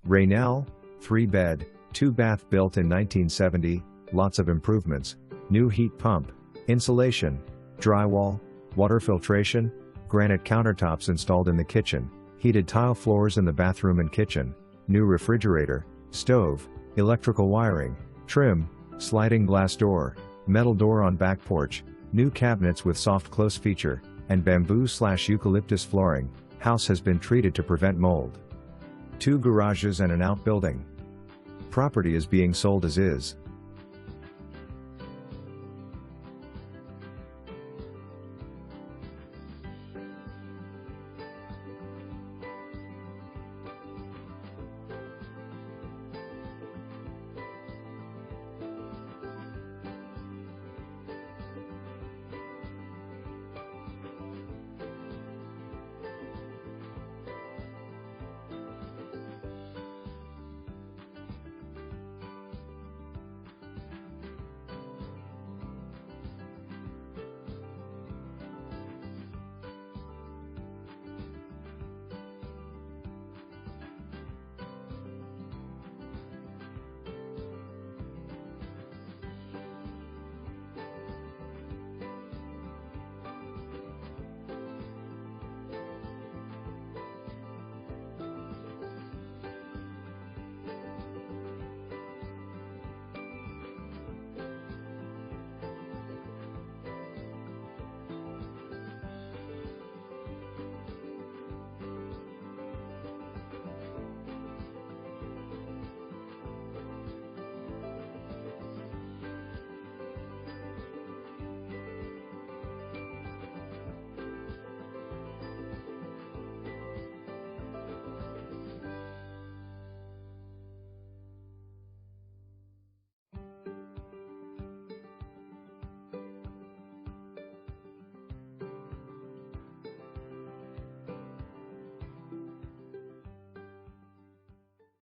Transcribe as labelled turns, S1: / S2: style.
S1: Rainelle, 3-bed, 2-bath built in 1970, lots of improvements, new heat pump, insulation, drywall, water filtration, granite countertops installed in the kitchen, heated tile floors in the bathroom and kitchen, new refrigerator, stove, electrical wiring, trim, sliding glass door, metal door on back porch, new cabinets with soft close feature, and bamboo/eucalyptus flooring. House has been treated to prevent mold. 2 garages and an outbuilding. Property is being sold as is.